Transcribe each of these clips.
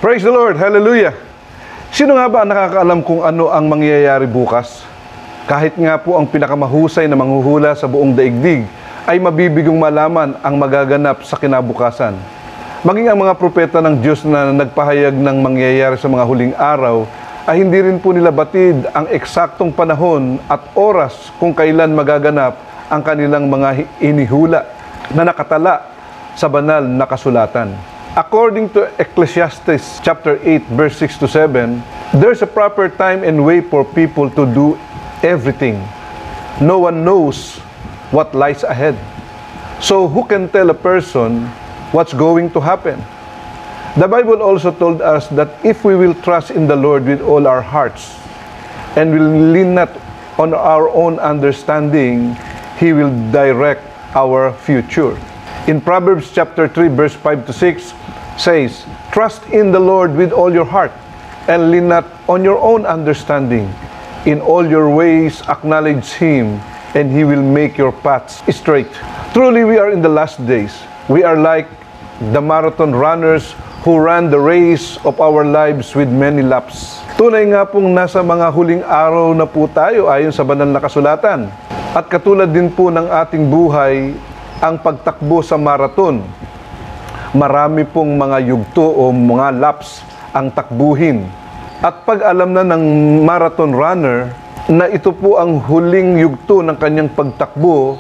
Praise the Lord! Hallelujah! Sino nga ba ang nakakaalam kung ano ang mangyayari bukas? Kahit nga po ang pinakamahusay na manghuhula sa buong daigdig ay mabibigong malaman ang magaganap sa kinabukasan. Maging ang mga propeta ng Diyos na nagpahayag ng mangyayari sa mga huling araw ay hindi rin po nila batid ang eksaktong panahon at oras kung kailan magaganap ang kanilang mga inihula na nakatala sa banal na kasulatan. According to Ecclesiastes chapter 8 verse 6 to 7, there's a proper time and way for people to do everything. No one knows what lies ahead. So who can tell a person what's going to happen? The Bible also told us that if we will trust in the Lord with all our hearts and will lean not on our own understanding, He will direct our future. In Proverbs chapter 3 verse 5 to 6 says, "Trust in the Lord with all your heart and lean not on your own understanding. In all your ways acknowledge Him, and He will make your paths straight." Truly, we are in the last days. We are like the marathon runners who ran the race of our lives with many laps. Tunay nga pong nasa mga huling araw na po tayo ayon sa banal na kasulatan. At katulad din po ng ating buhay, ang pagtakbo sa marathon. Marami pong mga yugto o mga laps ang takbuhin. At pag alam na ng marathon runner na ito po ang huling yugto ng kanyang pagtakbo,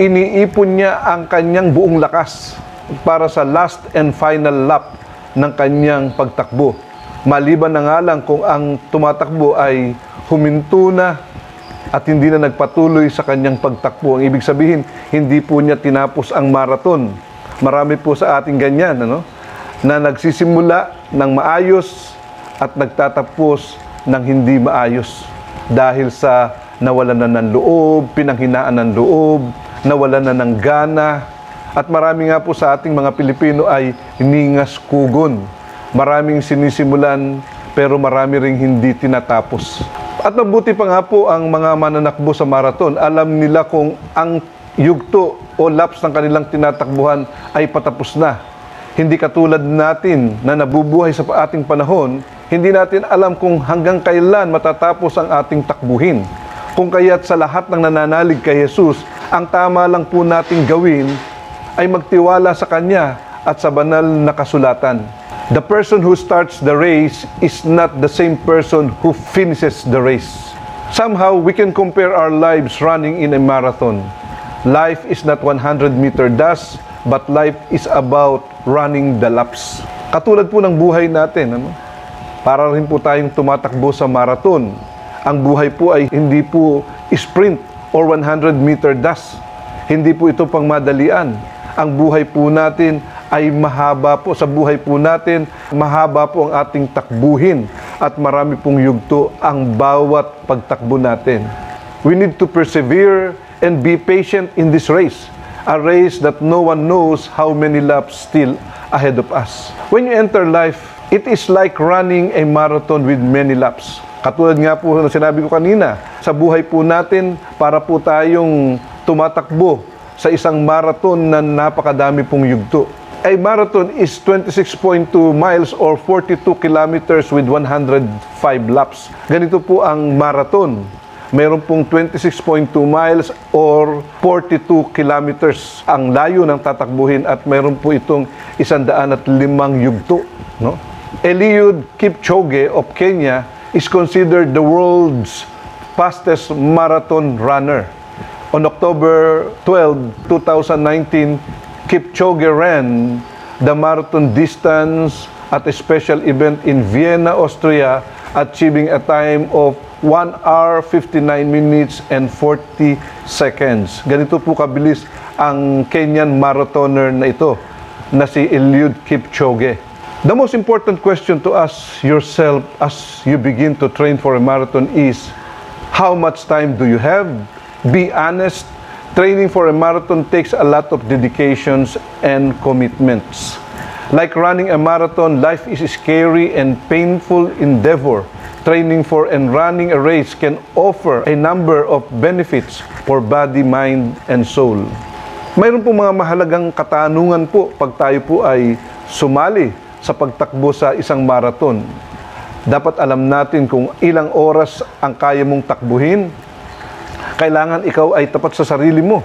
iniipon niya ang kanyang buong lakas para sa last and final lap ng kanyang pagtakbo. Maliban na nga lang kung ang tumatakbo ay huminto na at hindi na nagpatuloy sa kanyang pagtakbo. Ang ibig sabihin, hindi po niya tinapos ang marathon. Marami po sa ating ganyan, na nagsisimula ng maayos at nagtatapos ng hindi maayos. Dahil sa nawalan na ng loob, pinanghinaan ng loob, nawalan na ng gana. At marami nga po sa ating mga Pilipino ay ningas kugon. Maraming sinisimulan, pero marami ring hindi tinatapos. At mabuti pa nga po ang mga mananakbo sa marathon. Alam nila kung ang yugto o laps ng kanilang tinatakbuhan ay patapos na. Hindi katulad natin na nabubuhay sa ating panahon, hindi natin alam kung hanggang kailan matatapos ang ating takbuhin. Kung kaya't sa lahat ng nananalig kay Jesus, ang tama lang po nating gawin ay magtiwala sa Kanya at sa banal na kasulatan. The person who starts the race is not the same person who finishes the race. Somehow, we can compare our lives running in a marathon. Life is not 100-meter dash, but life is about running the laps. Katulad po ng buhay natin, para rin po tayong tumatakbo sa marathon. Ang buhay po ay hindi po sprint or 100-meter dash. Hindi po ito pangmadalian. Ang buhay po natin ay mahaba po. Sa buhay po natin, mahaba po ang ating takbuhin at marami pong yugto ang bawat pagtakbo natin. We need to persevere and be patient in this race, a race that no one knows how many laps still ahead of us. When you enter life, it is like running a marathon with many laps. Katulad nga po na sinabi ko kanina, sa buhay po natin, para po tayong tumatakbo sa isang marathon na napakadami pong yugto. A marathon is 26.2 miles or 42 kilometers with 105 laps. Ganito po ang marathon. Mayroon pong 26.2 miles or 42 kilometers ang layo ng tatakbuhin at mayroon po itong 105 yugto. Eliud Kipchoge of Kenya is considered the world's fastest marathon runner. On October 12, 2019, Kipchoge ran the marathon distance at a special event in Vienna, Austria, achieving a time of 1 hour, 59 minutes, and 40 seconds. Ganito po kabilis ang Kenyan marathoner na ito, na si Eliud Kipchoge. The most important question to ask yourself as you begin to train for a marathon is, how much time do you have? Be honest. Training for a marathon takes a lot of dedications and commitments. Like running a marathon, life is a scary and painful endeavor. Training for and running a race can offer a number of benefits for body, mind, and soul. Mayroon po mga mahalagang katanungan po pag tayo po ay sumali sa pagtakbo sa isang marathon. Dapat alam natin kung ilang oras ang kaya mong takbuhin. Kailangan ikaw ay tapat sa sarili mo.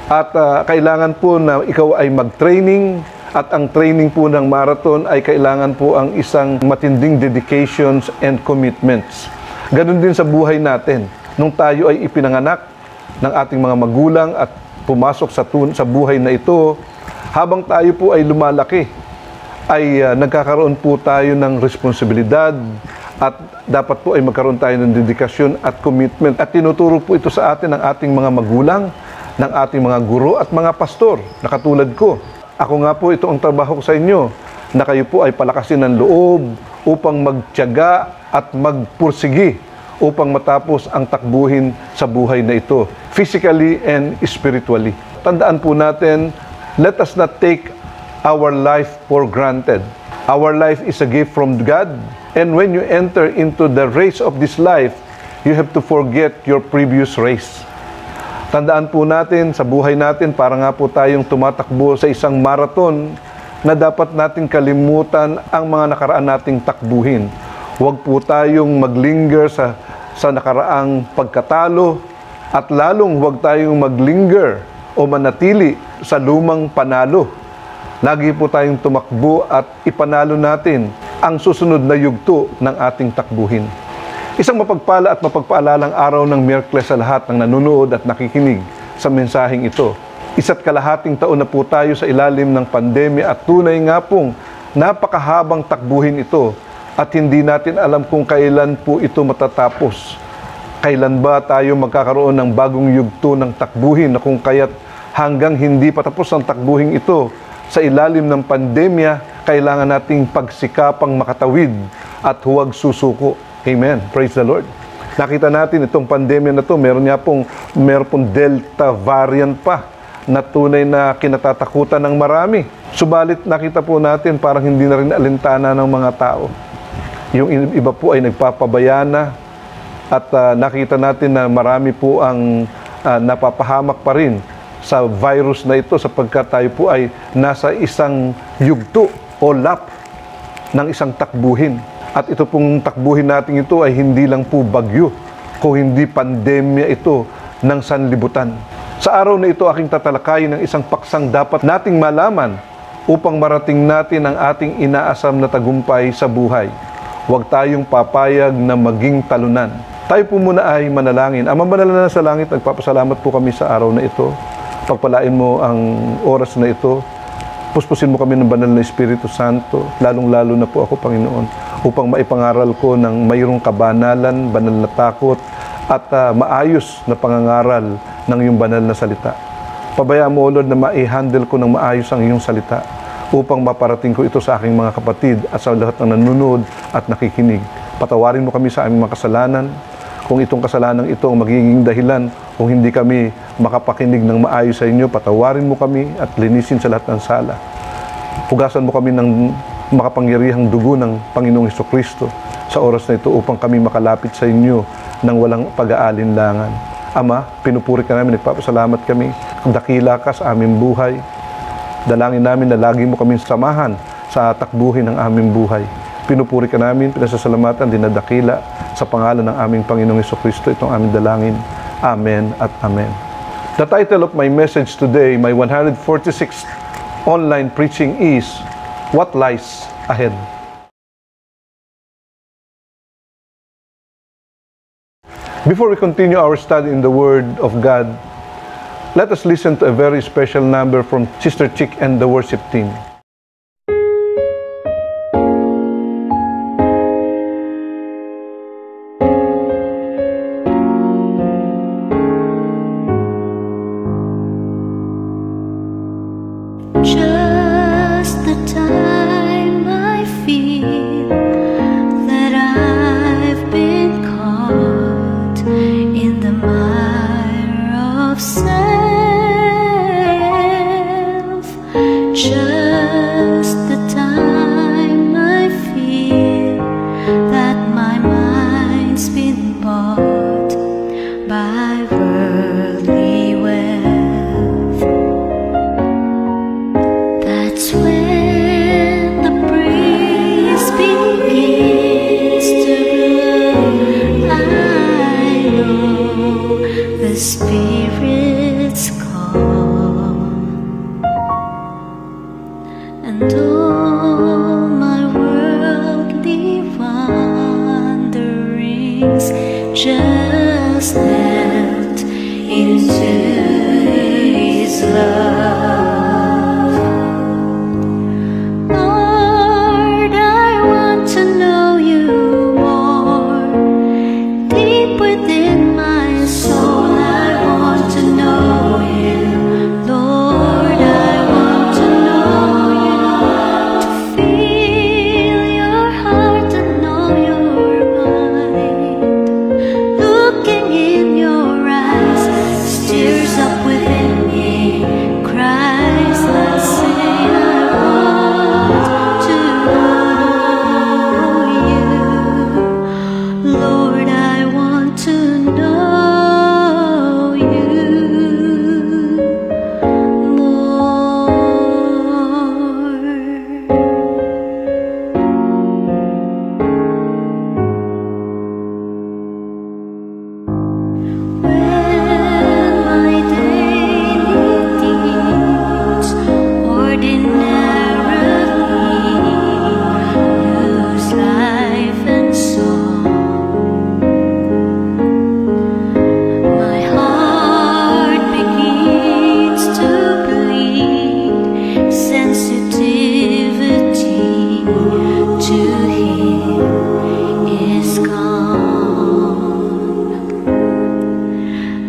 At kailangan po na ikaw ay mag-training. At ang training po ng marathon ay kailangan po ang isang matinding dedications and commitments. Ganon din sa buhay natin. Nung tayo ay ipinanganak ng ating mga magulang at pumasok sa buhay na ito, habang tayo po ay lumalaki, ay nagkakaroon po tayo ng responsibilidad at dapat po ay magkaroon tayo ng dedikasyon at commitment. At tinuturo po ito sa atin ng ating mga magulang, ng ating mga guro at mga pastor na katulad ko. Ako nga po, ito ang trabaho ko sa inyo, na kayo po ay palakasin ng loob upang magtiyaga at magpursigi upang matapos ang takbuhin sa buhay na ito, physically and spiritually. Tandaan po natin, let us not take our life for granted. Our life is a gift from God, and when you enter into the race of this life, you have to forget your previous race. Tandaan po natin, sa buhay natin, para nga po tayong tumatakbo sa isang marathon na dapat nating kalimutan ang mga nakaraan nating takbuhin. Huwag po tayong maglinger sa nakaraang pagkatalo at lalong huwag tayong maglinger o manatili sa lumang panalo. Lagi po tayong tumakbo at ipanalo natin ang susunod na yugto ng ating takbuhin. Isang mapagpala at mapagpaalalang araw ng Miyerkules sa lahat ng nanonood at nakikinig sa mensaheng ito. 1.5 taon na po tayo sa ilalim ng pandemya at tunay nga pong napakahabang takbuhin ito at hindi natin alam kung kailan po ito matatapos. Kailan ba tayo magkakaroon ng bagong yugto ng takbuhin na kung kaya't hanggang hindi patapos ang takbuhin ito sa ilalim ng pandemya, kailangan nating pagsikapang makatawid at huwag susuko. Amen. Praise the Lord. Nakita natin itong pandemya na to, meron pong Delta variant pa na tunay na kinatatakutan ng marami. Subalit nakita po natin parang hindi na rin alintana ng mga tao. Yung iba po ay nagpapabayana at nakita natin na marami po ang napapahamak pa rin sa virus na ito sapagkat tayo po ay nasa isang yugto o lap ng isang takbuhin. At ito pong takbuhin natin ito ay hindi lang po bagyo, kung hindi pandemya ito ng sanlibutan. Sa araw na ito, aking tatalakayin ng isang paksang dapat nating malaman upang marating natin ang ating inaasam na tagumpay sa buhay. Huwag tayong papayag na maging talunan. Tayo po muna ay manalangin. Ama, banal na sa langit, nagpapasalamat po kami sa araw na ito. Pagpalain mo ang oras na ito. Puspusin mo kami ng banal na Espiritu Santo, lalong-lalo na po ako, Panginoon, upang maipangaral ko ng mayroong kabanalan, banal na takot, at maayos na pangangaral ng iyong banal na salita. Pabayaan mo, O Lord, na ma-handle ko ng maayos ang iyong salita upang maparating ko ito sa aking mga kapatid at sa lahat ng nanonood at nakikinig. Patawarin mo kami sa aming mga kasalanan. Kung itong kasalanan ito ang magiging dahilan kung hindi kami makapakinig ng maayos sa inyo, patawarin mo kami at linisin sa lahat ng sala. Hugasan mo kami ng makapangyarihang dugo ng Panginoong Hesukristo sa oras na ito upang kami makalapit sa inyo ng walang pag-aalinlangan. Ama, pinupuri ka namin, nagpapasalamat kami. Dakila ka sa aming buhay. Dalangin namin na lagi mo kaming samahan sa takbuhin ng aming buhay. Pinupuri ka namin, pinasasalamatan, dinadakila sa pangalan ng aming Panginoong Hesukristo. Itong aming dalangin. Amen at Amen. The title of my message today, my 146th online preaching is, What Lies Ahead? Before we continue our study in the Word of God, let us listen to a very special number from Sister Chick and the worship team. Just the time I feel that I've been caught in the mire of self. Just the time I feel that my mind's been bought by worldly wealth. That's when the breeze and all my worldly wanderings just melt into His love. Lord, I want to know You more. Deep within my soul, I want to know You. Lord, I want to know You, to feel Your heart and know Your mind. Looking in Your eyes stirs up within me cries that say, I want to know You. Lord, I want to know You more. When my daily deeds ordinarily lose life and song, my heart begins to bleed sensitivity to Him is gone.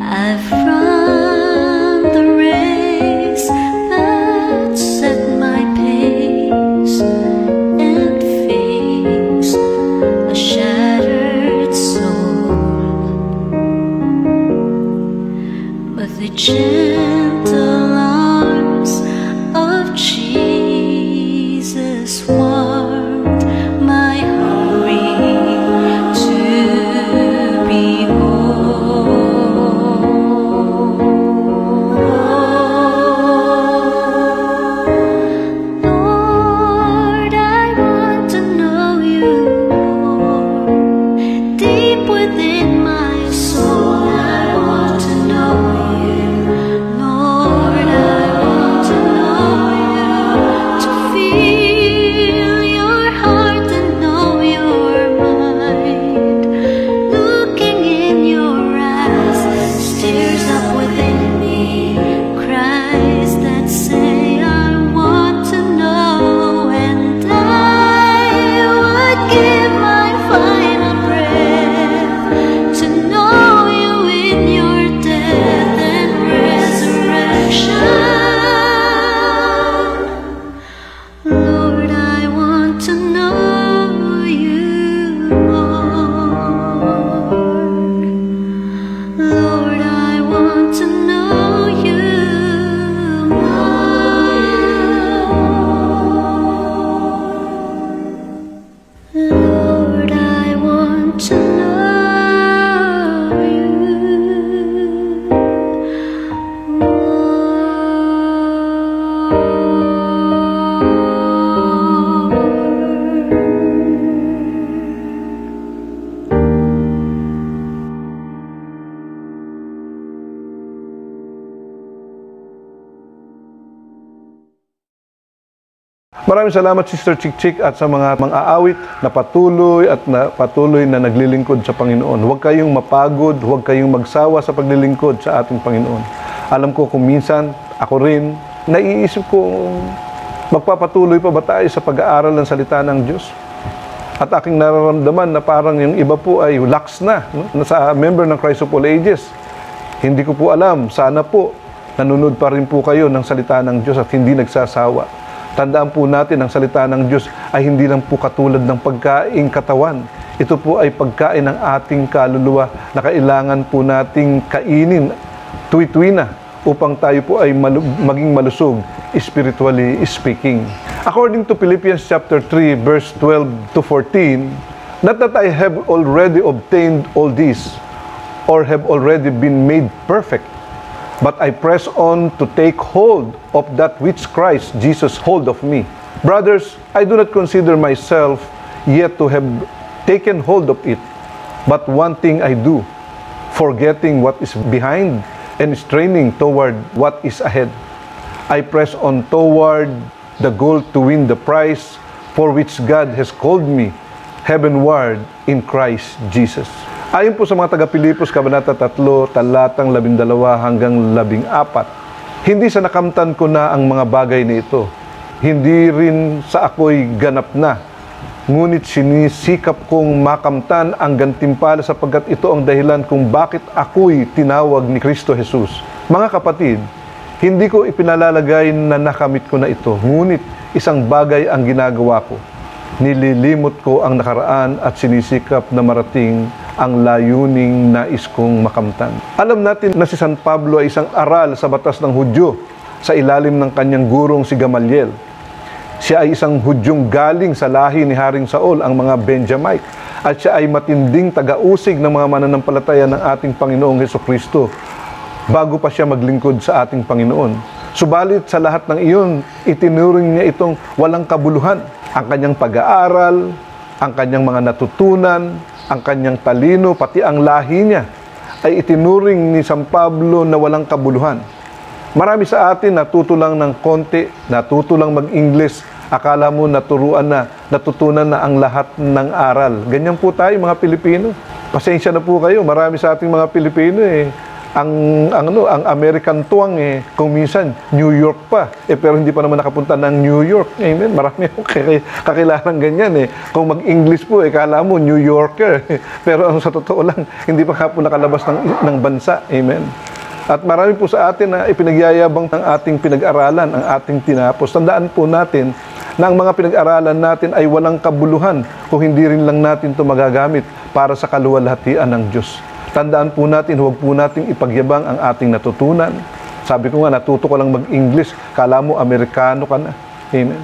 I've run the race that set my pace and face a shattered soul, but the gentle arms of Jesus warmed my hungering to behold. Lord, I want to know You more. Deep within my soul, I want to know You. Lord, I want to know You, to feel Your heart and know Your mind. Looking in Your eyes stirs up within me cries that say, I want to know, and I would give my final breath to know You in Your death and resurrection. Lord, I want to know You more. Lord, I want to know You more. Lord, I want to know You Maraming salamat, Sister Chick Chick, at sa mga mang-aawit na patuloy na naglilingkod sa Panginoon. Huwag kayong mapagod, huwag kayong magsawa sa paglilingkod sa ating Panginoon. Alam ko kung minsan, ako rin, naiisip ko, magpapatuloy pa ba tayo sa pag-aaral ng salita ng Diyos? At aking nararamdaman na parang yung iba po ay lax na, no? Sa member ng Christ of All Ages. Hindi ko po alam, sana po, nanonood pa rin po kayo ng salita ng Diyos at hindi nagsasawa. Tandaan po natin, ang salita ng Diyos ay hindi lang po katulad ng pagkaing katawan. Ito po ay pagkain ng ating kaluluwa na kailangan po nating kainin tuwi-tuwi na upang tayo po ay maging malusog, spiritually speaking. According to Philippians chapter 3, verse 12 to 14, not that I have already obtained all this or have already been made perfect, but I press on to take hold of that which Christ Jesus hold of me. Brothers, I do not consider myself yet to have taken hold of it, but one thing I do, forgetting what is behind and straining toward what is ahead. I press on toward the goal to win the prize for which God has called me heavenward in Christ Jesus. Ayon po sa mga taga-Pilipos, Kabanata 3, talatang 12 hanggang 14, hindi sa nakamtan ko na ang mga bagay na ito. Hindi rin sa ako'y ganap na. Ngunit sinisikap kong makamtan ang gantimpala sapagkat ito ang dahilan kung bakit ako'y tinawag ni Kristo Jesus. Mga kapatid, hindi ko ipinalalagay na nakamit ko na ito. Ngunit isang bagay ang ginagawa ko. Nililimot ko ang nakaraan at sinisikap na marating ang layuning nais kong makamtan. Alam natin na si San Pablo ay isang aral sa batas ng Hudyo sa ilalim ng kanyang gurong si Gamaliel. Siya ay isang Hudyong galing sa lahi ni Haring Saul, ang mga Benjamite. At siya ay matinding taga-usig ng mga mananampalataya ng ating Panginoong Hesukristo bago pa siya maglingkod sa ating Panginoon. Subalit sa lahat ng iyon, itinuring niya itong walang kabuluhan. Ang kanyang pag-aaral, ang kanyang mga natutunan, ang kanyang talino, pati ang lahi niya, ay itinuring ni San Pablo na walang kabuluhan. Marami sa atin natuto lang ng konti, natuto lang mag-English, akala mo natutunan na ang lahat ng aral. Ganyan po tayo mga Pilipino. Pasensya na po kayo, marami sa ating mga Pilipino ang American tuwang kung minsan New York pa pero hindi pa naman nakapunta ng New York. Amen. Marami akong kakilalang ganyan Kung mag-English po kala mo New Yorker pero sa totoo lang hindi pa nga po nakalabas ng bansa. Amen. At marami po sa atin na ipinagyayabang ng ating pinag-aralan, ang ating tinapos. Tandaan po natin na ang mga pinag-aralan natin ay walang kabuluhan kung hindi rin lang natin ito magagamit para sa kaluwalhatian ng Diyos. Tandaan po natin, huwag po natin ipagyabang ang ating natutunan. Sabi ko nga, natuto ko lang mag-English, kala mo Amerikano ka na. Amen.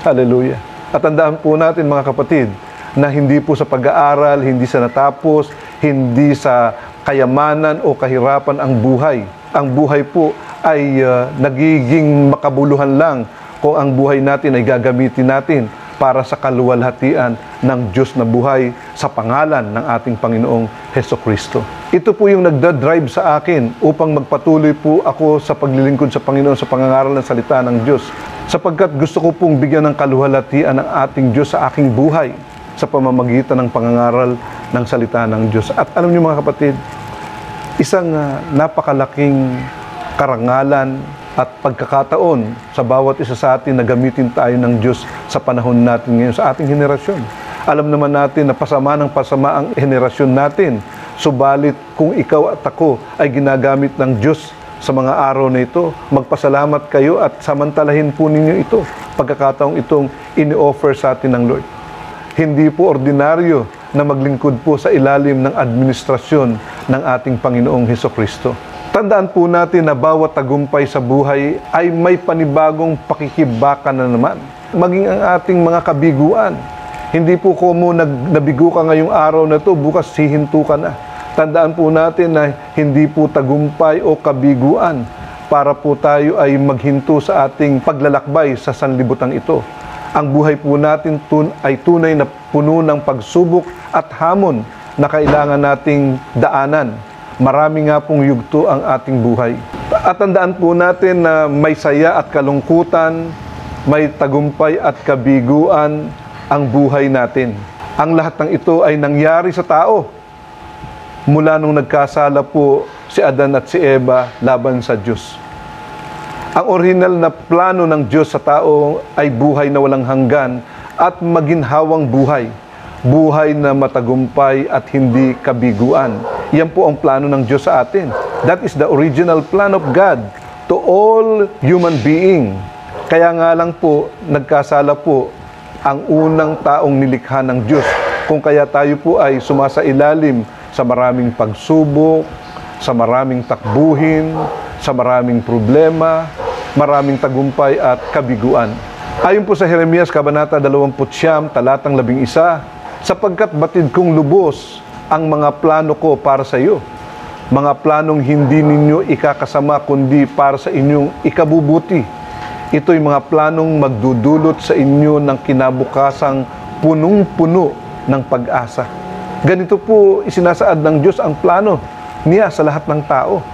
Hallelujah. At tandaan po natin mga kapatid, na hindi po sa pag-aaral, hindi sa natapos, hindi sa kayamanan o kahirapan ang buhay. Ang buhay po ay nagiging makabuluhan lang kung ang buhay natin ay gagamitin natin para sa kaluwalhatian ng Diyos na buhay sa pangalan ng ating Panginoong Hesukristo. Ito po yung nagdadrive sa akin upang magpatuloy po ako sa paglilingkod sa Panginoon sa pangangaral ng salita ng Diyos. Sapagkat gusto ko pong bigyan ng kaluwalhatian ng ating Diyos sa aking buhay sa pamamagitan ng pangangaral ng salita ng Diyos. At alam niyo mga kapatid, isang napakalaking karangalan at pagkakataon sa bawat isa sa atin na gamitin tayo ng Diyos sa panahon natin ngayon, sa ating henerasyon. Alam naman natin na pasama ng pasama ang henerasyon natin. Subalit kung ikaw at ako ay ginagamit ng Diyos sa mga araw na ito, magpasalamat kayo at samantalahin po ninyo ito. Pagkakataong itong ini-offer sa atin ng Lord. Hindi po ordinaryo na maglingkod po sa ilalim ng administrasyon ng ating Panginoong Hesukristo. Tandaan po natin na bawat tagumpay sa buhay ay may panibagong pakikibakan na naman. Maging ang ating mga kabiguan. Hindi po kung nabigo ka ngayong araw na ito, bukas hihinto ka na. Tandaan po natin na hindi po tagumpay o kabiguan para po tayo ay maghinto sa ating paglalakbay sa sanlibutan ito. Ang buhay po natin ay tunay na puno ng pagsubok at hamon na kailangan nating daanan. Marami nga pong yugto ang ating buhay. At tandaan po natin na may saya at kalungkutan, may tagumpay at kabiguan ang buhay natin. Ang lahat ng ito ay nangyari sa tao. Mula nung nagkasala po si Adan at si Eva laban sa Diyos. Ang original na plano ng Diyos sa tao ay buhay na walang hanggan at maginhawang buhay. Buhay na matagumpay at hindi kabiguan. Yan po ang plano ng Diyos sa atin. That is the original plan of God to all human being. Kaya nga lang po, nagkasala po ang unang taong nilikha ng Diyos. Kung kaya tayo po ay sumasailalim sa maraming pagsubok, sa maraming takbuhin, sa maraming problema, maraming tagumpay at kabiguan. Ayon po sa Jeremias, Kabanata 29, talatang 11, sapagkat batid kong lubos ang mga plano ko para sa iyo. Mga planong hindi ninyo ikakasama kundi para sa inyong ikabubuti. Ito'y mga planong magdudulot sa inyo ng kinabukasang punong-puno ng pag-asa. Ganito po isinasaad ng Diyos ang plano niya sa lahat ng tao.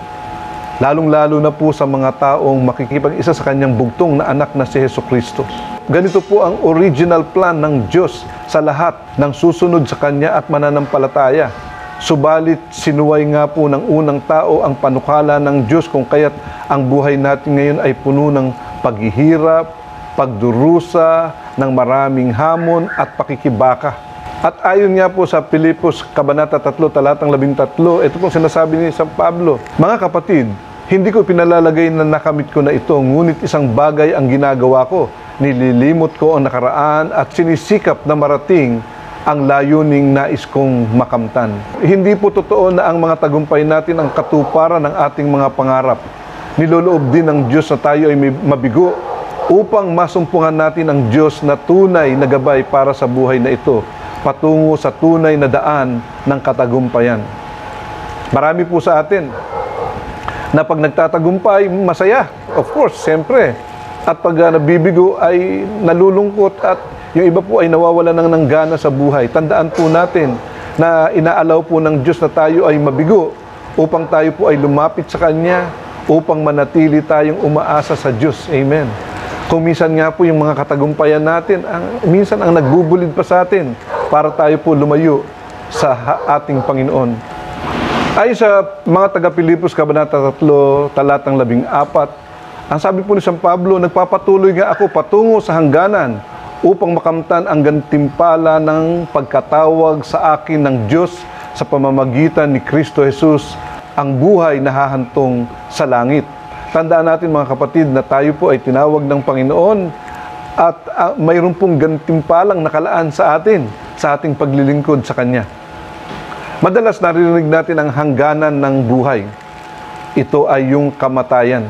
lalong-lalo na po sa mga taong makikipag-isa sa kanyang bugtong na anak na si Jesucristo. Ganito po ang original plan ng Diyos sa lahat ng susunod sa Kanya at mananampalataya. Subalit, sinuway nga po ng unang tao ang panukala ng Diyos kung kaya't ang buhay natin ngayon ay puno ng paghihirap, pagdurusa, ng maraming hamon at pakikibaka. At ayon nga po sa Pilipos, Kabanata 3, talatang 13, ito pong sinasabi ni San Pablo, mga kapatid, hindi ko pinalalagay na nakamit ko na ito, ngunit isang bagay ang ginagawa ko. Nililimot ko ang nakaraan at sinisikap na marating ang layuning nais kong makamtan. Hindi po totoo na ang mga tagumpay natin ang katuparan ng ating mga pangarap. Niloloob din ng Diyos na tayo ay mabigo upang masumpungan natin ang Diyos na tunay na gabay para sa buhay na ito, patungo sa tunay na daan ng katagumpayan. Marami po sa atin na pag nagtatagumpay, masaya. Of course, siyempre. At pag nabibigo ay nalulungkot at yung iba po ay nawawala ng gana sa buhay. Tandaan po natin na inaalaw po ng Diyos na tayo ay mabigo upang tayo po ay lumapit sa Kanya, upang manatili tayong umaasa sa Diyos. Amen. Kung minsan nga po yung mga katagumpayan natin, minsan ang nagbubulid pa sa atin para tayo po lumayo sa ating Panginoon. Ayon sa mga taga-Pilipos, Kabanata 3, talatang 14, ang sabi po ni San Pablo, nagpapatuloy nga ako patungo sa hangganan upang makamtan ang gantimpala ng pagkatawag sa akin ng Diyos sa pamamagitan ni Kristo Jesus, ang buhay na hahantong sa langit. Tandaan natin mga kapatid na tayo po ay tinawag ng Panginoon at mayroon pong gantimpalang nakalaan sa atin, sa ating paglilingkod sa Kanya. Madalas naririnig natin ang hangganan ng buhay. Ito ay yung kamatayan.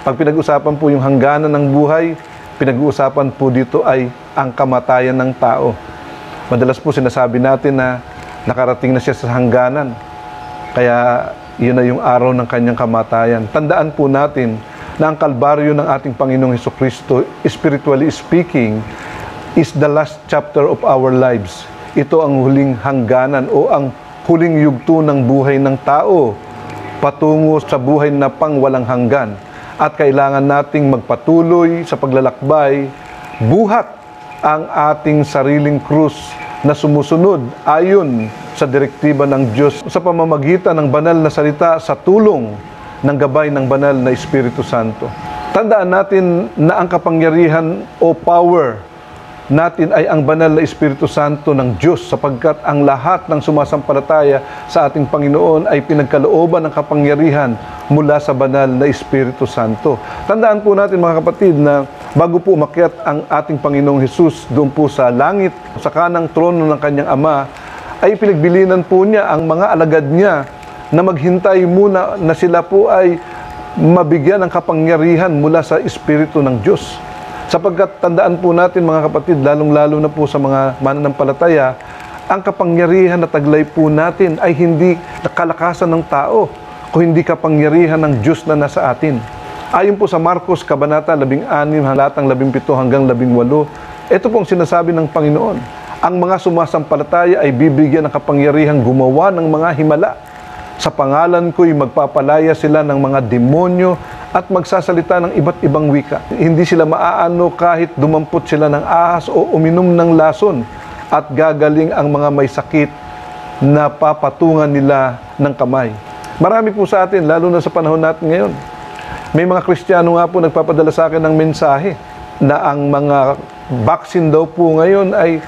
Pag pinag-usapan po yung hangganan ng buhay, pinag-uusapan po dito ay ang kamatayan ng tao. Madalas po sinasabi natin na nakarating na siya sa hangganan. Kaya yun na yung araw ng kanyang kamatayan. Tandaan po natin na ang kalbaryo ng ating Panginoong Hesukristo, spiritually speaking, is the last chapter of our lives. Ito ang huling hangganan o ang huling yugto ng buhay ng tao patungo sa buhay na pangwalang hanggan. At kailangan nating magpatuloy sa paglalakbay, buhat ang ating sariling krus na sumusunod ayon sa direktiba ng Diyos sa pamamagitan ng banal na salita sa tulong ng gabay ng banal na Espiritu Santo. Tandaan natin na ang kapangyarihan o power natin ay ang banal na Espiritu Santo ng Diyos sapagkat ang lahat ng sumasampalataya sa ating Panginoon ay pinagkalooban ng kapangyarihan mula sa banal na Espiritu Santo. Tandaan po natin mga kapatid na bago po umakyat ang ating Panginoong Hesus doon po sa langit, sa kanang trono ng kanyang Ama, ay pinagbilinan po niya ang mga alagad niya na maghintay muna na sila po ay mabigyan ng kapangyarihan mula sa Espiritu ng Diyos. Sapagkat tandaan po natin mga kapatid, lalong-lalo na po sa mga mananampalataya, ang kapangyarihan na taglay po natin ay hindi kalakasan ng tao, kung hindi kapangyarihan ng Diyos na nasa atin. Ayon po sa Marcos, Kabanata 16, talatang 17 hanggang 18, ito pong sinasabi ng Panginoon, ang mga sumasampalataya ay bibigyan ng kapangyarihang gumawa ng mga himala. Sa pangalan ko'y magpapalaya sila ng mga demonyo at magsasalita ng iba't ibang wika. Hindi sila maaano kahit dumampot sila ng ahas o uminom ng lason at gagaling ang mga may sakit na papatungan nila ng kamay. Marami po sa atin, lalo na sa panahon natin ngayon. May mga Kristiyano nga po nagpapadala sa akin ng mensahe na ang mga vaccine daw po ngayon ay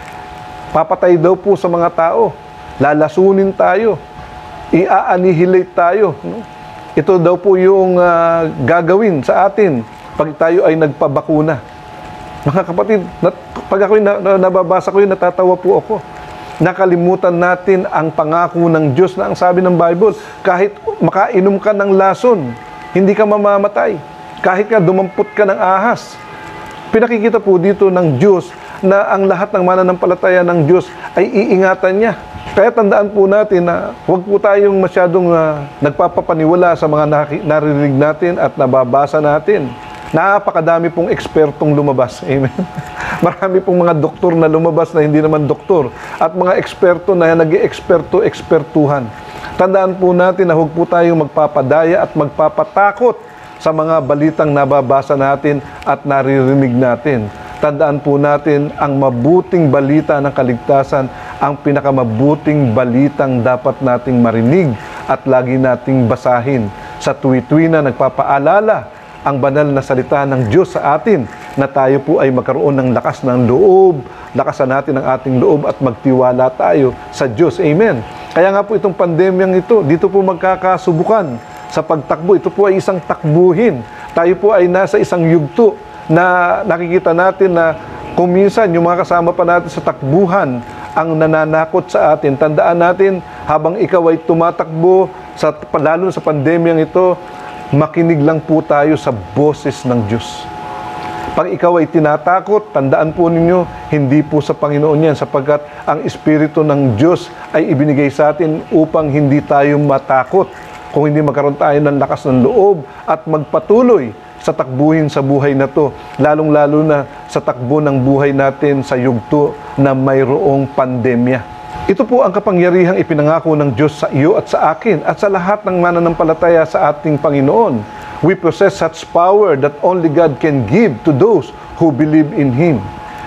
papatay daw po sa mga tao. Lalasunin tayo. I-annihilate tayo. Ito daw po yung gagawin sa atin pag tayo ay nagpabakuna. Mga kapatid, pag ako'y nababasa ko yun, natatawa po ako. Nakalimutan natin ang pangako ng Diyos na ang sabi ng Bible, kahit makainom ka ng lason, hindi ka mamamatay. Kahit nga dumampot ka ng ahas. Pinakikita po dito ng Diyos na ang lahat ng mananampalataya ng Diyos ay iingatan niya. Kaya tandaan po natin na huwag po tayong masyadong nagpapapaniwala sa mga naririnig natin at nababasa natin. Napakadami pong ekspertong lumabas. Amen. Marami pong mga doktor na lumabas na hindi naman doktor. At mga eksperto na nag-eksperto-ekspertuhan. Tandaan po natin na huwag po tayong magpapadaya at magpapatakot sa mga balitang nababasa natin at naririnig natin. Tandaan po natin ang mabuting balita ng kaligtasan, ang pinakamabuting balitang dapat nating marinig at lagi nating basahin. Sa tuwi-tuwi na nagpapaalala ang banal na salita ng Diyos sa atin na tayo po ay magkaroon ng lakas ng loob, lakasan natin ang ating loob at magtiwala tayo sa Diyos. Amen. Kaya nga po itong pandemyang ito, dito po magkakasubukan sa pagtakbo. Ito po ay isang takbuhin. Tayo po ay nasa isang yugto na nakikita natin na kung minsan yung mga kasama pa natin sa takbuhan ang nananakot sa atin. Tandaan natin, habang ikaw ay tumatakbo, lalo sa pandemyang ito, makinig lang po tayo sa boses ng Diyos. Pag ikaw ay tinatakot, tandaan po ninyo, hindi po sa Panginoon yan, sapagkat ang Espiritu ng Diyos ay ibinigay sa atin upang hindi tayo matakot. Kung hindi magkaroon tayo ng lakas ng loob at magpatuloy sa takbuhin sa buhay na to, lalong-lalo na sa takbo ng buhay natin sa yugto na mayroong pandemya. Ito po ang kapangyarihang ipinangako ng Diyos sa iyo at sa akin at sa lahat ng mananampalataya sa ating Panginoon. We possess such power that only God can give to those who believe in Him.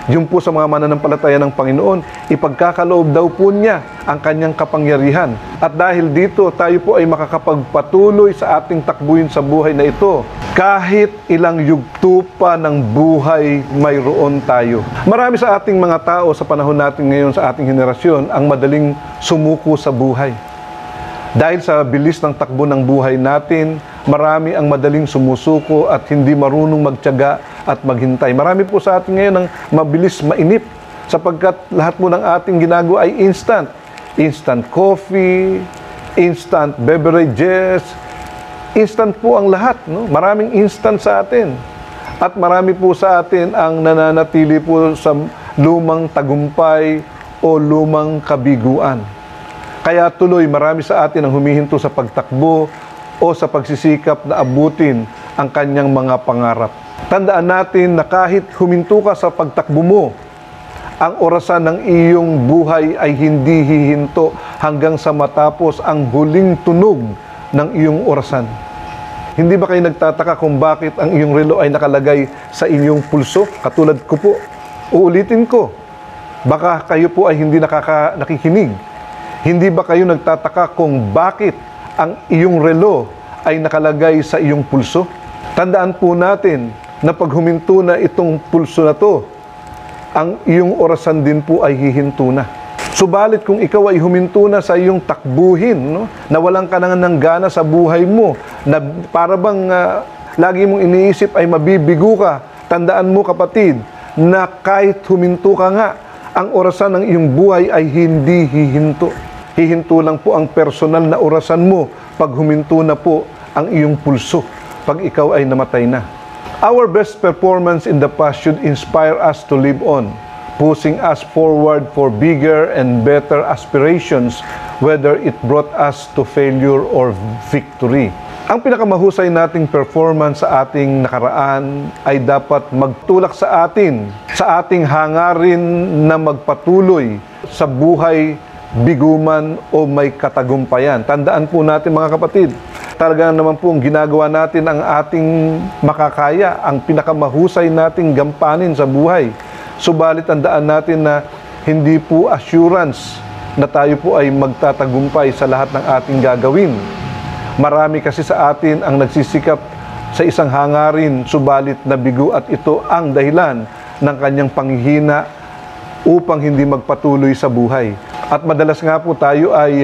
Yung po sa mga mananampalataya ng Panginoon, ipagkakaloob daw po niya ang kanyang kapangyarihan. At dahil dito, tayo po ay makakapagpatuloy sa ating takbuhin sa buhay na ito. Kahit ilang yugto pa ng buhay, mayroon tayo. Marami sa ating mga tao sa panahon natin ngayon, sa ating henerasyon, ang madaling sumuko sa buhay. Dahil sa bilis ng takbo ng buhay natin, marami ang madaling sumusuko at hindi marunong magtiyaga at maghintay. Marami po sa atin ngayon ang mabilis mainip sapagkat lahat po ng ating ginagawa ay instant. Instant coffee, instant beverages, instant po ang lahat. No? Maraming instant sa atin. At marami po sa atin ang nananatili po sa lumang tagumpay o lumang kabiguan. Kaya tuloy marami sa atin ang humihinto sa pagtakbo o sa pagsisikap na abutin ang kanyang mga pangarap. Tandaan natin na kahit huminto ka sa pagtakbo mo, ang orasan ng iyong buhay ay hindi hihinto hanggang sa matapos ang huling tunog ng iyong orasan. Hindi ba kayo nagtataka kung bakit ang iyong relo ay nakalagay sa inyong pulso? Katulad ko po, uulitin ko, baka kayo po ay hindi nakikinig. Hindi ba kayo nagtataka kung bakit ang iyong relo ay nakalagay sa iyong pulso? Tandaan po natin na pag huminto na itong pulso na to, ang iyong orasan din po ay hihinto na. Subalit kung ikaw ay huminto na sa iyong takbuhin, no, na walang ka na ng gana sa buhay mo, na para bang lagi mong iniisip ay mabibigo ka, tandaan mo kapatid, na kahit huminto ka nga, ang orasan ng iyong buhay ay hindi hihinto. Hihinto lang po ang personal na orasan mo pag huminto na po ang iyong pulso, pag ikaw ay namatay na. Our best performance in the past should inspire us to live on, pushing us forward for bigger and better aspirations, whether it brought us to failure or victory. Ang pinakamahusay nating performance sa ating nakaraan ay dapat magtulak sa ating hangarin na magpatuloy sa buhay, biguman o may katagumpayan. Tandaan po natin mga kapatid, talaga naman po ang ginagawa natin ang ating makakaya, ang pinakamahusay nating gampanin sa buhay. Subalit tandaan natin na hindi po assurance na tayo po ay magtatagumpay sa lahat ng ating gagawin. Marami kasi sa atin ang nagsisikap sa isang hangarin, subalit nabigo at ito ang dahilan ng kanyang panghihina upang hindi magpatuloy sa buhay. At madalas nga po tayo ay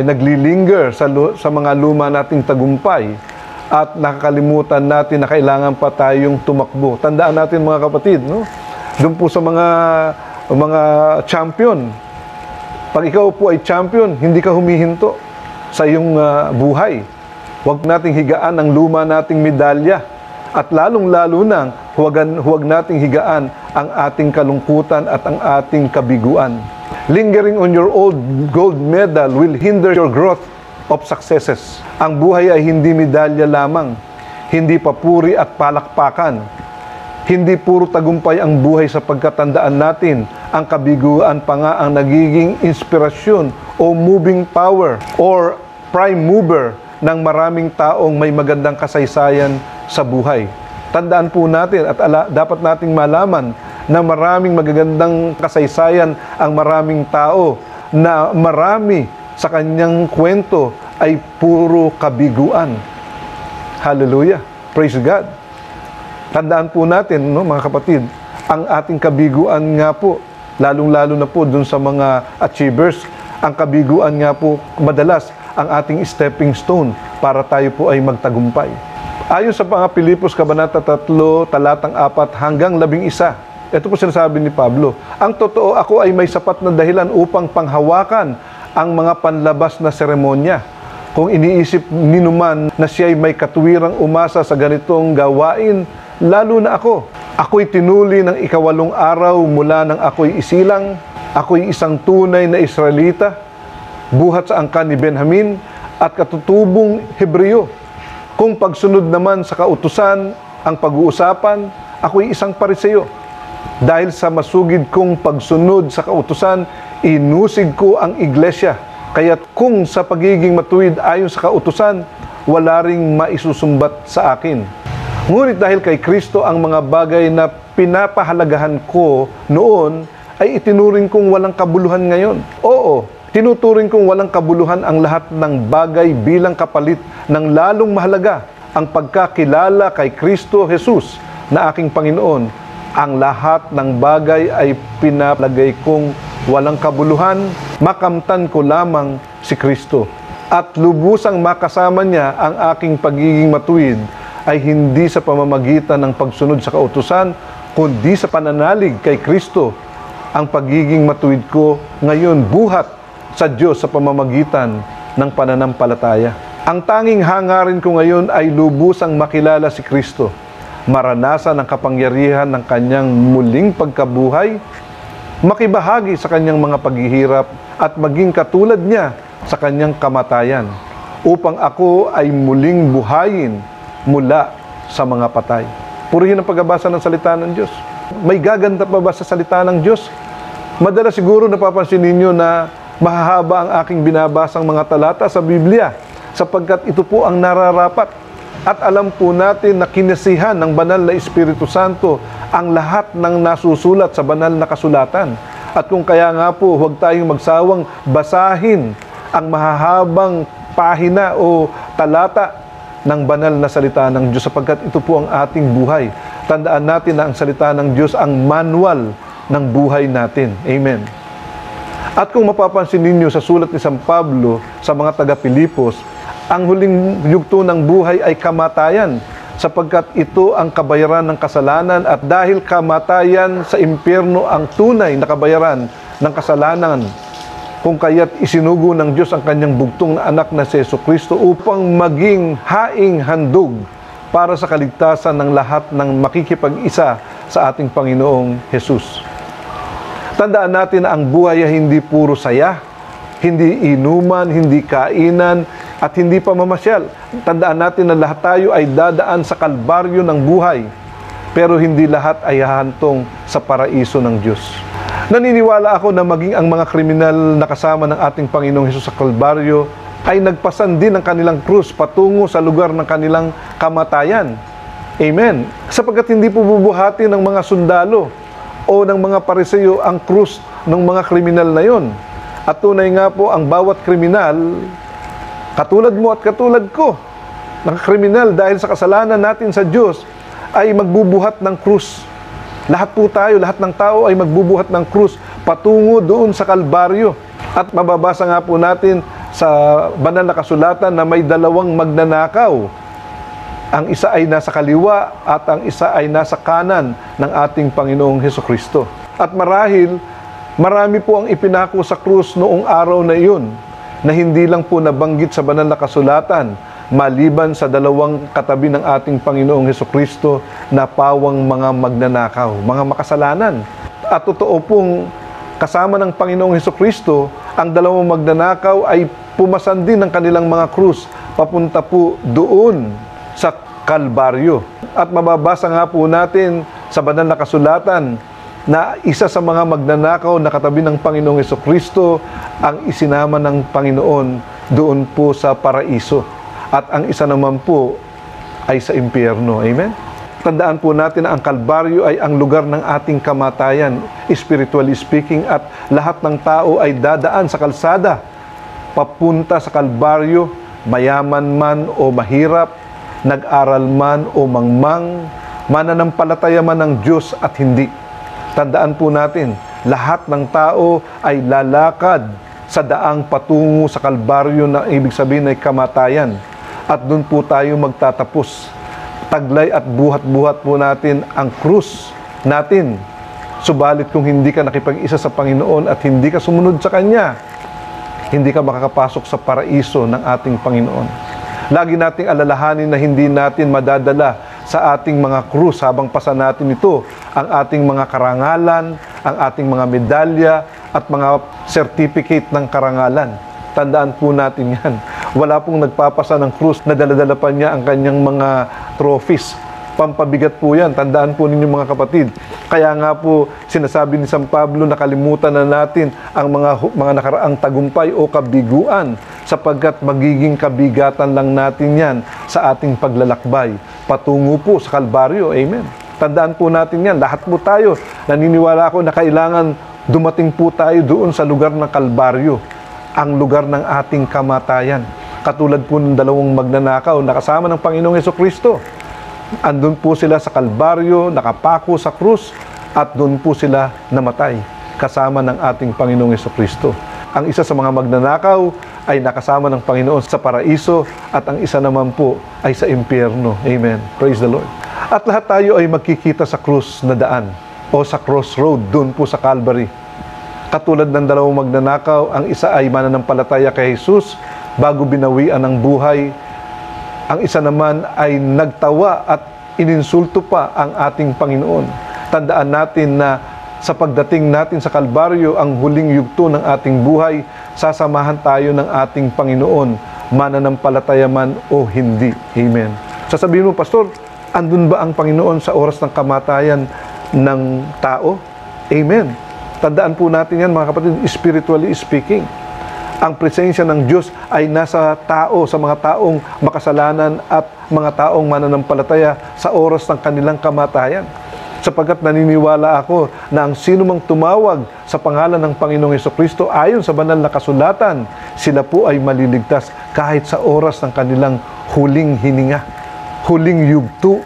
naglilinger sa mga luma nating tagumpay at nakakalimutan natin na kailangan pa tayong tumakbo. Tandaan natin mga kapatid, no? Doon po sa mga champion. Pag ikaw po ay champion, hindi ka humihinto sa iyong buhay. Huwag nating higaan ang luma nating medalya. At lalong-lalo nang huwag nating higaan ang ating kalungkutan at ang ating kabiguan. Lingering on your old gold medal will hinder your growth of successes. Ang buhay ay hindi medalya lamang, hindi papuri at palakpakan. Hindi puro tagumpay ang buhay sapagkat tandaan natin, ang kabiguan pa nga ang nagiging inspirasyon o moving power or prime mover ng maraming taong may magandang kasaysayan sa buhay. Tandaan po natin at dapat nating malaman na maraming magagandang kasaysayan ang maraming tao na marami sa kanyang kwento ay puro kabiguan. Hallelujah! Praise God! Tandaan po natin, no, mga kapatid, ang ating kabiguan nga po, lalong-lalo na po dun sa mga achievers, ang kabiguan nga po madalas ang ating stepping stone para tayo po ay magtagumpay. Ayon sa mga Pilipos, Kabanata 3, talatang 4 hanggang 11, ito po sinasabi ni Pablo, ang totoo ako ay may sapat na dahilan upang panghawakan ang mga panlabas na seremonya. Kung iniisip ninuman na siya'y may katuwirang umasa sa ganitong gawain, lalo na ako. Ako'y tinuli ng 8 araw mula nang ako'y isilang. Ako'y isang tunay na Israelita, buhat sa angkan ni Benjamin at katutubong Hebreo. Kung pagsunod naman sa kautusan ang pag-uusapan, ako'y isang Pariseo. Dahil sa masugid kong pagsunod sa kautusan, inusig ko ang iglesia. Kaya't kung sa pagiging matuwid ayon sa kautusan, wala ring maisusumbat sa akin. Ngunit dahil kay Kristo ang mga bagay na pinapahalagahan ko noon ay itinuring kong walang kabuluhan ngayon. Oo, tinuturing kong walang kabuluhan ang lahat ng bagay bilang kapalit ng lalong mahalaga ang pagkakilala kay Kristo Jesus na aking Panginoon. Ang lahat ng bagay ay pinapalagay kong walang kabuluhan, makamtan ko lamang si Kristo. At lubusang makasama niya ang aking pagiging matuwid ay hindi sa pamamagitan ng pagsunod sa kautusan, kundi sa pananalig kay Kristo. Ang pagiging matuwid ko ngayon buhat sa Diyos sa pamamagitan ng pananampalataya. Ang tanging hangarin ko ngayon ay lubusang makilala si Kristo, maranasan ang kapangyarihan ng kanyang muling pagkabuhay, makibahagi sa kanyang mga paghihirap at maging katulad niya sa kanyang kamatayan, upang ako ay muling buhayin mula sa mga patay. Purihin ang pagbabasa ng salita ng Diyos. May gaganda pa ba sa salita ng Diyos? Madalas siguro napapansin ninyo na mahahaba ang aking binabasang mga talata sa Biblia sapagkat ito po ang nararapat. At alam po natin na kinasihan ng banal na Espiritu Santo ang lahat ng nasusulat sa banal na kasulatan. At kung kaya nga po, huwag tayong magsawang basahin ang mahahabang pahina o talata ng banal na salita ng Diyos sapagkat ito po ang ating buhay. Tandaan natin na ang salita ng Diyos ang manual ng buhay natin. Amen. At kung mapapansin ninyo sa sulat ni San Pablo sa mga taga-Pilipos, ang huling yugto ng buhay ay kamatayan sapagkat ito ang kabayaran ng kasalanan at dahil kamatayan sa impyerno ang tunay na kabayaran ng kasalanan, kung kaya't isinugo ng Diyos ang kanyang bugtong na anak na si Jesucristo upang maging haing handog para sa kaligtasan ng lahat ng makikipag-isa sa ating Panginoong Jesus. Tandaan natin na ang buhay ay hindi puro saya, hindi inuman, hindi kainan, at hindi pamamasyal. Tandaan natin na lahat tayo ay dadaan sa kalbaryo ng buhay, pero hindi lahat ay hahantong sa paraiso ng Diyos. Naniniwala ako na maging ang mga kriminal na kasama ng ating Panginoong Hesus sa kalbaryo ay nagpasan din ang kanilang krus patungo sa lugar ng kanilang kamatayan. Amen. Sapagkat hindi po bubuhati ng mga sundalo o ng mga Pariseo ang krus ng mga kriminal na yon. At tunay nga po ang bawat kriminal, katulad mo at katulad ko, ng kriminal dahil sa kasalanan natin sa Diyos, ay magbubuhat ng krus. Lahat po tayo, lahat ng tao ay magbubuhat ng krus patungo doon sa Kalbaryo. At mababasa nga po natin sa banal na kasulatan na may dalawang magnanakaw. Ang isa ay nasa kaliwa at ang isa ay nasa kanan ng ating Panginoong Hesukristo. At marahil, marami po ang ipinako sa krus noong araw na iyon na hindi lang po nabanggit sa banal na kasulatan maliban sa dalawang katabi ng ating Panginoong Hesukristo na pawang mga magnanakaw, mga makasalanan. At totoo pong kasama ng Panginoong Hesukristo, ang dalawang magnanakaw ay pumasan din ng kanilang mga krus papunta po doon sa Kalbaryo. At mababasa nga po natin sa banal na kasulatan na isa sa mga magnanakaw na katabi ng Panginoong Hesukristo ang isinama ng Panginoon doon po sa paraiso. At ang isa naman po ay sa impyerno. Amen? Tandaan po natin na ang Kalbaryo ay ang lugar ng ating kamatayan, spiritually speaking, at lahat ng tao ay dadaan sa kalsada papunta sa Kalbaryo, mayaman man o mahirap, nag-aral man o mangmang, mananampalataya man ng Diyos at hindi. Tandaan po natin, lahat ng tao ay lalakad sa daang patungo sa Kalbaryo na ibig sabihin ay kamatayan. At doon po tayo magtatapos. Taglay at buhat-buhat po natin ang krus natin. Subalit kung hindi ka nakipag-isa sa Panginoon at hindi ka sumunod sa Kanya, hindi ka makakapasok sa paraiso ng ating Panginoon. Lagi nating alalahanin na hindi natin madadala sa ating mga krus habang pasa natin ito ang ating mga karangalan, ang ating mga medalya at mga certificate ng karangalan. Tandaan po natin yan. Wala pong nagpapasa ng krus na daladala pa niya ang kanyang mga trophies. Pampabigat po yan. Tandaan po ninyo mga kapatid. Kaya nga po sinasabi ni San Pablo na kalimutan na natin ang mga nakaraang tagumpay o kabiguan sapagkat magiging kabigatan lang natin yan sa ating paglalakbay patungo po sa Kalbaryo. Amen. Tandaan po natin yan. Lahat po tayo naniniwala ako na kailangan dumating po tayo doon sa lugar ng Kalbaryo, ang lugar ng ating kamatayan. Katulad po ng dalawang magnanakaw na kasama ng Panginoong Hesukristo. Andun po sila sa Kalbaryo, nakapako sa krus, at doon po sila namatay kasama ng ating Panginoong Hesukristo. Ang isa sa mga magnanakaw ay nakasama ng Panginoon sa paraiso at ang isa naman po ay sa impyerno. Amen. Praise the Lord. At lahat tayo ay magkikita sa krus na daan o sa crossroad doon po sa Calvary. Katulad ng dalawang magnanakaw, ang isa ay mananampalataya kay Jesus bago binawian ng buhay. Ang isa naman ay nagtawa at ininsulto pa ang ating Panginoon. Tandaan natin na sa pagdating natin sa Kalbaryo, ang huling yugto ng ating buhay, sasamahan tayo ng ating Panginoon, mananampalataya man o hindi. Amen. Sasabihin mo, Pastor, andun ba ang Panginoon sa oras ng kamatayan ng tao? Amen. Tandaan po natin yan mga kapatid, spiritually speaking. Ang presensya ng Diyos ay nasa tao, sa mga taong makasalanan at mga taong mananampalataya sa oras ng kanilang kamatayan. Sapagkat naniniwala ako na ang sino mang tumawag sa pangalan ng Panginoong Hesukristo ayon sa banal na kasulatan, sila po ay maliligtas kahit sa oras ng kanilang huling hininga, huling yugto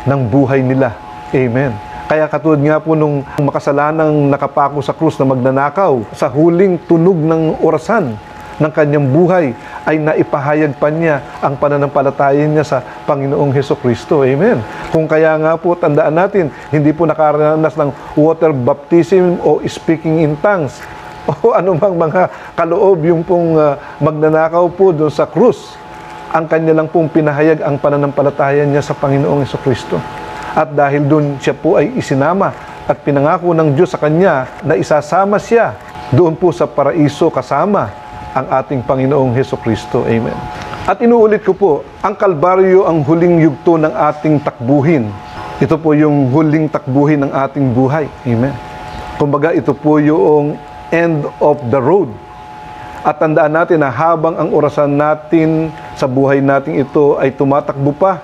ng buhay nila. Amen. Kaya katulad nga po nung makasalanang nakapako sa krus na magnanakaw, sa huling tunog ng orasan ng kanyang buhay, ay naipahayag pa niya ang pananampalataya niya sa Panginoong Hesukristo. Amen. Kung kaya nga po, tandaan natin, hindi po nakaranas ng water baptism o speaking in tongues o anumang mga kaloob yung pong magnanakaw po doon sa krus. Ang kanya lang pong pinahayag ang pananampalataya niya sa Panginoong Hesukristo. At dahil doon siya po ay isinama at pinangako ng Diyos sa kanya na isasama siya doon po sa paraiso kasama ang ating Panginoong Hesukristo. Amen. At inuulit ko po, ang Kalbaryo ang huling yugto ng ating takbuhin. Ito po yung huling takbuhin ng ating buhay. Amen. Kumbaga, ito po yung end of the road. At tandaan natin na habang ang orasan natin sa buhay natin ito ay tumatakbo pa,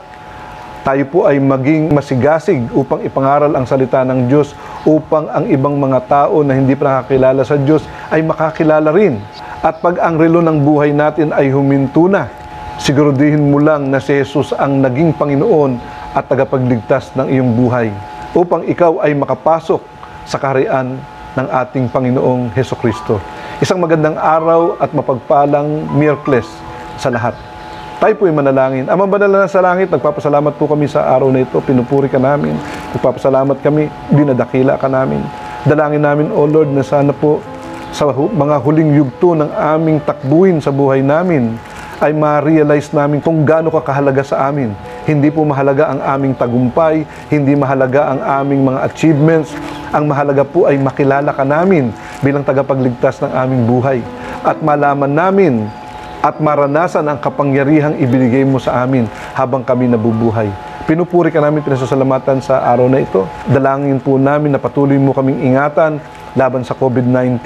tayo po ay maging masigasig upang ipangaral ang salita ng Diyos, upang ang ibang mga tao na hindi pa nakakilala sa Diyos ay makakilala rin. At pag ang relo ng buhay natin ay huminto na, siguraduhin mo lang na si Jesus ang naging Panginoon at tagapagligtas ng iyong buhay, upang ikaw ay makapasok sa kaharian ng ating Panginoong Hesukristo. Isang magandang araw at mapagpalang Miyerkules sa lahat. Tayo po ay manalangin. Amang banal na sa langit, nagpapasalamat po kami sa araw na ito. Pinupuri ka namin. Nagpapasalamat kami. Dinadakila ka namin. Dalangin namin, O Lord, na sana po sa mga huling yugto ng aming takbuhin sa buhay namin ay ma-realize namin kung gaano ka kahalaga sa amin. Hindi po mahalaga ang aming tagumpay, hindi mahalaga ang aming mga achievements. Ang mahalaga po ay makilala ka namin bilang tagapagligtas ng aming buhay. At malaman namin at maranasan ang kapangyarihang ibinigay mo sa amin habang kami nabubuhay. Pinupuri ka namin, pinasasalamatan sa araw na ito. Dalangin po namin na patuloy mo kaming ingatan laban sa COVID-19,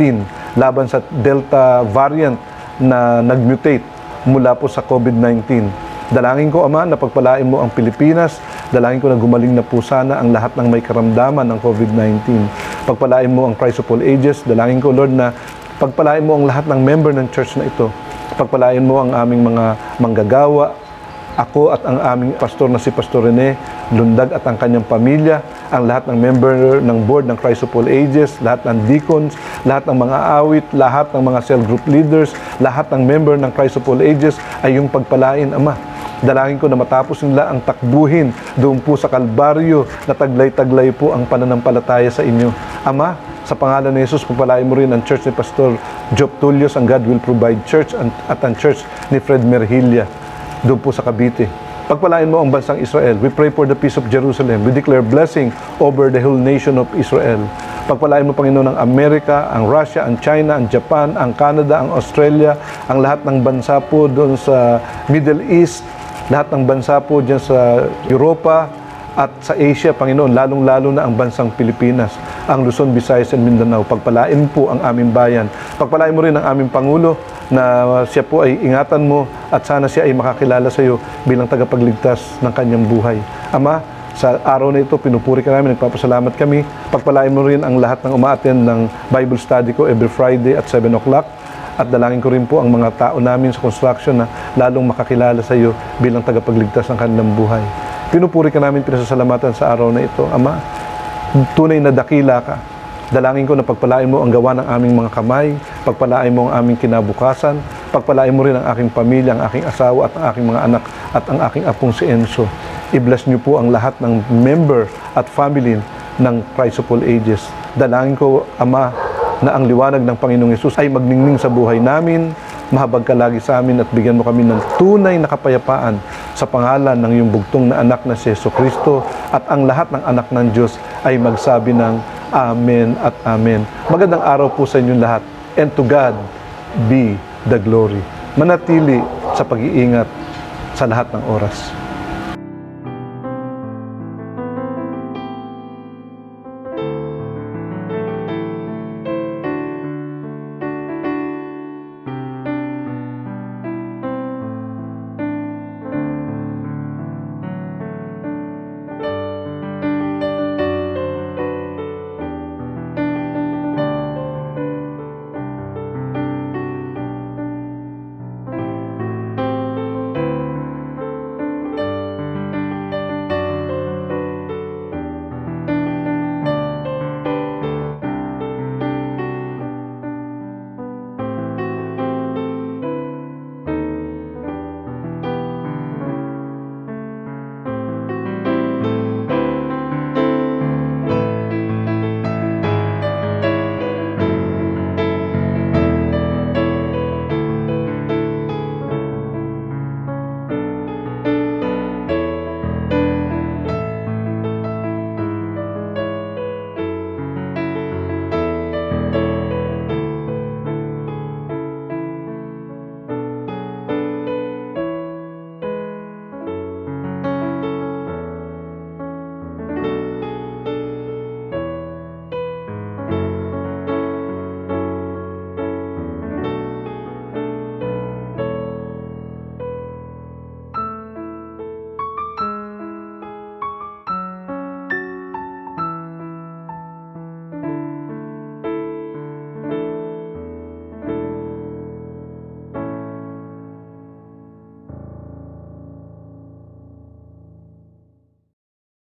laban sa Delta variant na nag-mutate mula po sa COVID-19. Dalangin ko, Ama, na pagpalain mo ang Pilipinas. Dalangin ko na gumaling na po sana ang lahat ng may karamdaman ng COVID-19. Pagpalain mo ang Christ of all ages. Dalangin ko, Lord, na pagpalain mo ang lahat ng member ng church na ito. Pagpalain mo ang aming mga manggagawa, ako at ang aming pastor na si Pastor Rene Lundag at ang kanyang pamilya, ang lahat ng member ng board ng Christ of all ages, lahat ng deacons, lahat ng mga awit, lahat ng mga cell group leaders, lahat ng member ng Christ of all ages ay yung pagpalain, Ama. Dalangin ko na matapos nila ang takbuhin doon po sa Kalbaryo na taglay-taglay po ang pananampalataya sa inyo. Ama, sa pangalan ni Jesus, pagpalain mo rin ang church ni Pastor Job Tullios, ang God Will Provide Church, at ang church ni Fred Merhilia doon po sa Cavite. Pagpalain mo ang bansang Israel. We pray for the peace of Jerusalem. We declare blessing over the whole nation of Israel. Pagpalain mo, Panginoon, ang Amerika, ang Russia, ang China, ang Japan, ang Canada, ang Australia, ang lahat ng bansa po doon sa Middle East, lahat ng bansa po dyan sa Europa at sa Asia, Panginoon, lalong-lalo na ang bansang Pilipinas, ang Luzon, Visayas, and Mindanao. Pagpalain po ang aming bayan. Pagpalain mo rin ang aming Pangulo na siya po ay ingatan mo at sana siya ay makakilala sa iyo bilang tagapagligtas ng kanyang buhay. Ama, sa araw na ito, pinupuri ka namin, nagpapasalamat kami. Pagpalain mo rin ang lahat ng umaattend ng Bible study ko every Friday at 7 o'clock. At dalangin ko rin po ang mga tao namin sa construction na lalong makakilala sa iyo bilang tagapagligtas ng kanilang buhay. Pinupuri ka namin, pinasasalamatan sa araw na ito. Ama, tunay na dakila ka. Dalangin ko na pagpalain mo ang gawa ng aming mga kamay, pagpalain mo ang aming kinabukasan, pagpalain mo rin ang aking pamilya, ang aking asawa at ang aking mga anak at ang aking apong si Enzo. I-bless niyo po ang lahat ng member at family ng Christ of all ages. Dalangin ko, Ama, na ang liwanag ng Panginoong Yesus ay magningning sa buhay namin, mahabag ka lagi sa amin at bigyan mo kami ng tunay na kapayapaan sa pangalan ng iyong bugtong na anak na si Jesucristo, at ang lahat ng anak ng Diyos ay magsabi ng Amen at Amen. Magandang araw po sa inyong lahat, and to God be the glory. Manatili sa pag-iingat sa lahat ng oras.